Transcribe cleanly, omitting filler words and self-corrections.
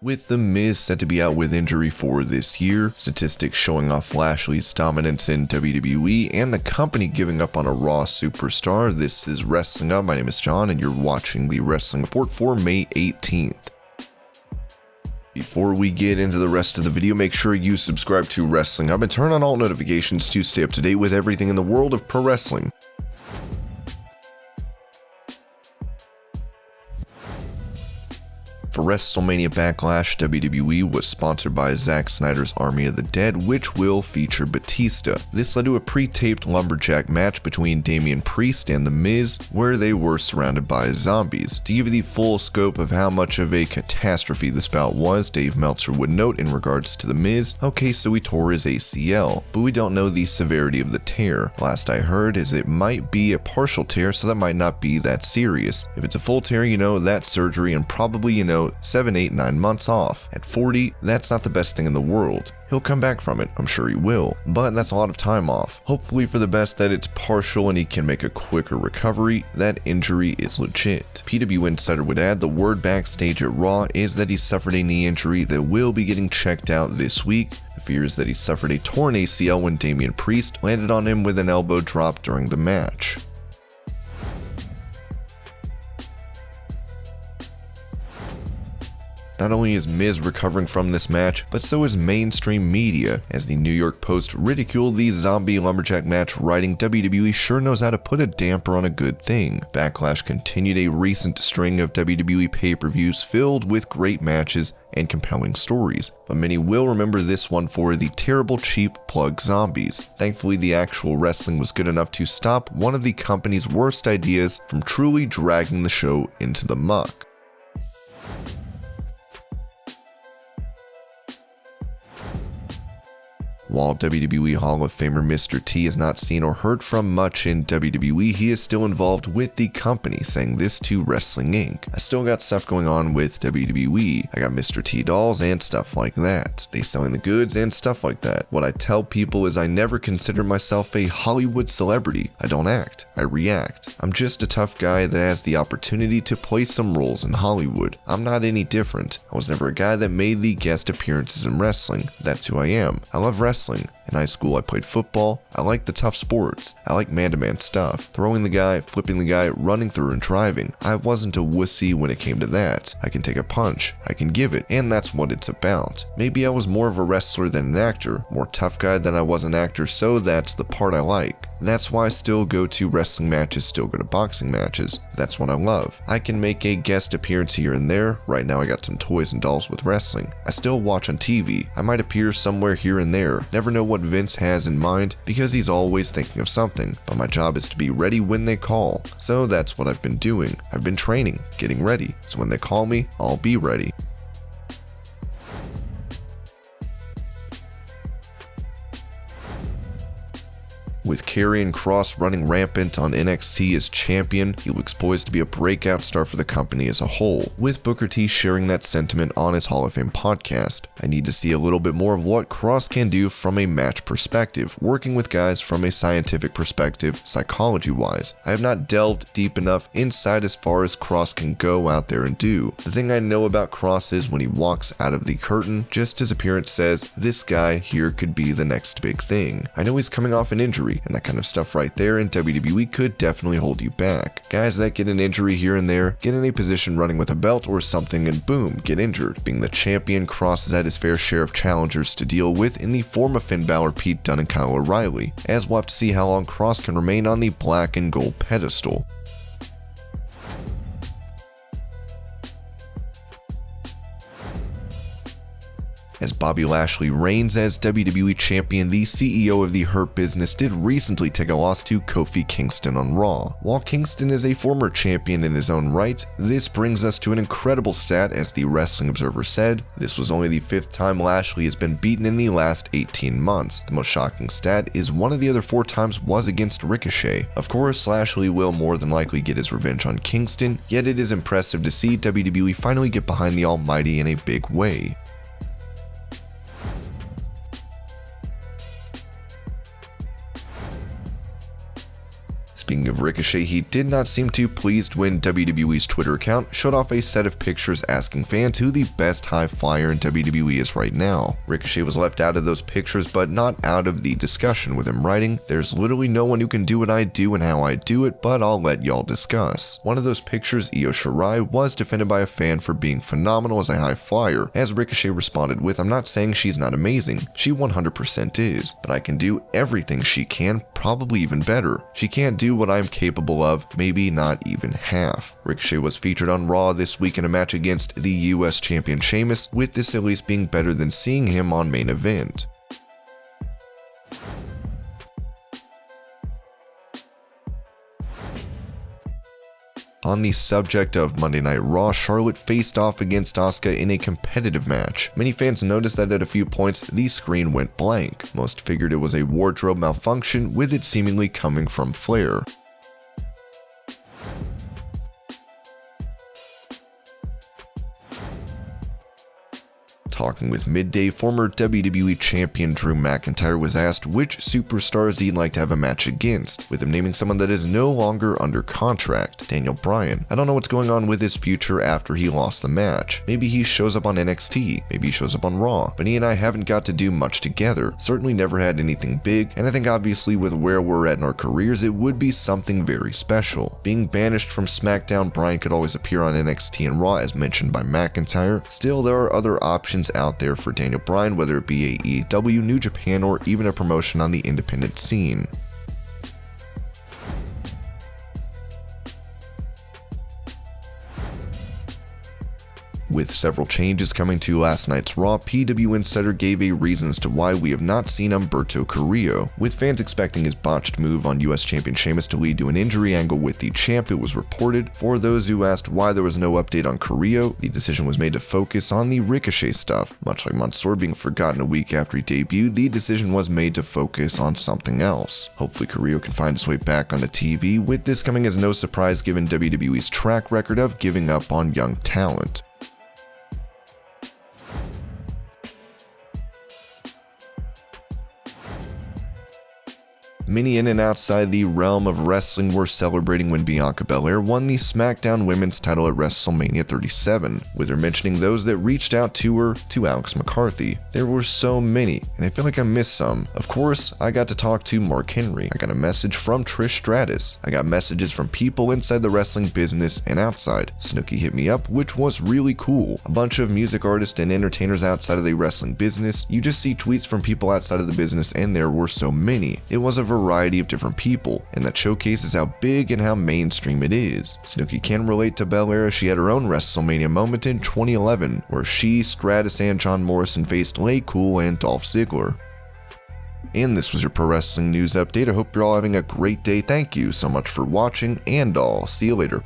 With The Miz set to be out with injury for this year, statistics showing off Lashley's dominance in WWE, and the company giving up on a Raw superstar, this is Wrestling Up. My name is John, and you're watching the Wrestling Report for May 18th. Before we get into the rest of the video, make sure you subscribe to Wrestling Up and turn on all notifications to stay up to date with everything in the world of pro wrestling. For WrestleMania Backlash, WWE was sponsored by Zack Snyder's Army of the Dead, which will feature Batista. This led to a pre-taped lumberjack match between Damian Priest and The Miz, where they were surrounded by zombies. To give you the full scope of how much of a catastrophe this bout was, Dave Meltzer would note in regards to The Miz, okay, so he tore his ACL, but we don't know the severity of the tear. Last I heard is it might be a partial tear, so that might not be that serious. If it's a full tear, that's surgery and probably, 7, 8, 9 months off. At 40, that's not the best thing in the world. He'll come back from it, I'm sure he will, but that's a lot of time off. Hopefully for the best that it's partial and he can make a quicker recovery. That injury is legit. PW Insider would add the word backstage at Raw is that he suffered a knee injury that will be getting checked out this week. The fear is that he suffered a torn ACL when Damian Priest landed on him with an elbow drop during the match. Not only is Miz recovering from this match, but so is mainstream media, as the New York Post ridiculed the zombie lumberjack match, writing WWE sure knows how to put a damper on a good thing. Backlash continued a recent string of WWE pay-per-views filled with great matches and compelling stories, but many will remember this one for the terrible cheap plug zombies. Thankfully, the actual wrestling was good enough to stop one of the company's worst ideas from truly dragging the show into the muck. While WWE Hall of Famer Mr. T is not seen or heard from much in WWE, he is still involved with the company, saying this to Wrestling Inc. I still got stuff going on with WWE. I got Mr. T dolls and stuff like that. They selling the goods and stuff like that. What I tell people is I never consider myself a Hollywood celebrity. I don't act, I react. I'm just a tough guy that has the opportunity to play some roles in Hollywood. I'm not any different. I was never a guy that made the guest appearances in wrestling. That's who I am. I love wrestling. In high school, I played football. I like the tough sports. I like man-to-man stuff. Throwing the guy, flipping the guy, running through and driving. I wasn't a wussy when it came to that. I can take a punch. I can give it. And that's what it's about. Maybe I was more of a wrestler than an actor. More tough guy than I was an actor, so that's the part I like. That's why I still go to wrestling matches, still go to boxing matches. That's what I love. I can make a guest appearance here and there. Right now I got some toys and dolls with wrestling. I still watch on TV. I might appear somewhere here and there. Never know what Vince has in mind because he's always thinking of something. But my job is to be ready when they call. So that's what I've been doing. I've been training, getting ready. So when they call me, I'll be ready. With Karrion Kross running rampant on NXT as champion, he looks poised to be a breakout star for the company as a whole, with Booker T sharing that sentiment on his Hall of Fame podcast. I need to see a little bit more of what Kross can do from a match perspective, working with guys from a scientific perspective, psychology-wise. I have not delved deep enough inside as far as Kross can go out there and do. The thing I know about Kross is when he walks out of the curtain, just his appearance says, this guy here could be the next big thing. I know he's coming off an injury, and that kind of stuff right there in WWE could definitely hold you back. Guys that get an injury here and there, get in a position running with a belt or something and boom, get injured. Being the champion, Kross has had his fair share of challengers to deal with in the form of Finn Balor, Pete Dunne, and Kyle O'Reilly, as we'll have to see how long Kross can remain on the black and gold pedestal. As Bobby Lashley reigns as WWE Champion, the CEO of the Hurt Business did recently take a loss to Kofi Kingston on Raw. While Kingston is a former champion in his own right, this brings us to an incredible stat. As the Wrestling Observer said, this was only the 5th time Lashley has been beaten in the last 18 months. The most shocking stat is one of the other 4 times was against Ricochet. Of course, Lashley will more than likely get his revenge on Kingston, yet it is impressive to see WWE finally get behind the Almighty in a big way. Speaking of of Ricochet, he did not seem too pleased when WWE's Twitter account showed off a set of pictures asking fans who the best high flyer in WWE is right now. Ricochet was left out of those pictures, but not out of the discussion, with him writing, "There's literally no one who can do what I do and how I do it, but I'll let y'all discuss." One of those pictures, Io Shirai, was defended by a fan for being phenomenal as a high flyer, as Ricochet responded with, "I'm not saying she's not amazing, she 100% is, but I can do everything she can, probably even better. She can't do what I'm capable of, maybe not even half." Ricochet was featured on Raw this week in a match against the US champion Sheamus, with this at least being better than seeing him on main event. On the subject of Monday Night Raw, Charlotte faced off against Asuka in a competitive match. Many fans noticed that at a few points, the screen went blank. Most figured it was a wardrobe malfunction, with it seemingly coming from Flair. Talking with Midday, former WWE champion Drew McIntyre was asked which superstars he'd like to have a match against, with him naming someone that is no longer under contract, Daniel Bryan. "I don't know what's going on with his future after he lost the match. Maybe he shows up on NXT, maybe he shows up on Raw, but he and I haven't got to do much together, certainly never had anything big, and I think obviously with where we're at in our careers, it would be something very special. Being banished from SmackDown, Bryan could always appear on NXT and Raw, as mentioned by McIntyre. Still, there are other options out there for Daniel Bryan, whether it be AEW, New Japan, or even a promotion on the independent scene." With several changes coming to last night's Raw, PW Insider gave a reason as to why we have not seen Humberto Carrillo. With fans expecting his botched move on US champion Sheamus to lead to an injury angle with the champ, it was reported. For those who asked why there was no update on Carrillo, the decision was made to focus on the Ricochet stuff. Much like Mansoor being forgotten a week after he debuted, the decision was made to focus on something else. Hopefully Carrillo can find his way back onto TV, with this coming as no surprise given WWE's track record of giving up on young talent. Many in and outside the realm of wrestling were celebrating when Bianca Belair won the SmackDown Women's title at WrestleMania 37, with her mentioning those that reached out to her to Alex McCarthy. There were so many, and I feel like I missed some. Of course, I got to talk to Mark Henry. I got a message from Trish Stratus. I got messages from people inside the wrestling business and outside. Snooki hit me up, which was really cool. A bunch of music artists and entertainers outside of the wrestling business. You just see tweets from people outside of the business, and there were so many. It was a variety of different people, and that showcases how big and how mainstream it is. Snooki can relate to Belair as she had her own WrestleMania moment in 2011, where she, Stratus, and John Morrison faced Lay Cool and Dolph Ziggler. And this was your Pro Wrestling News Update. I hope you're all having a great day. Thank you so much for watching, and I'll see you later.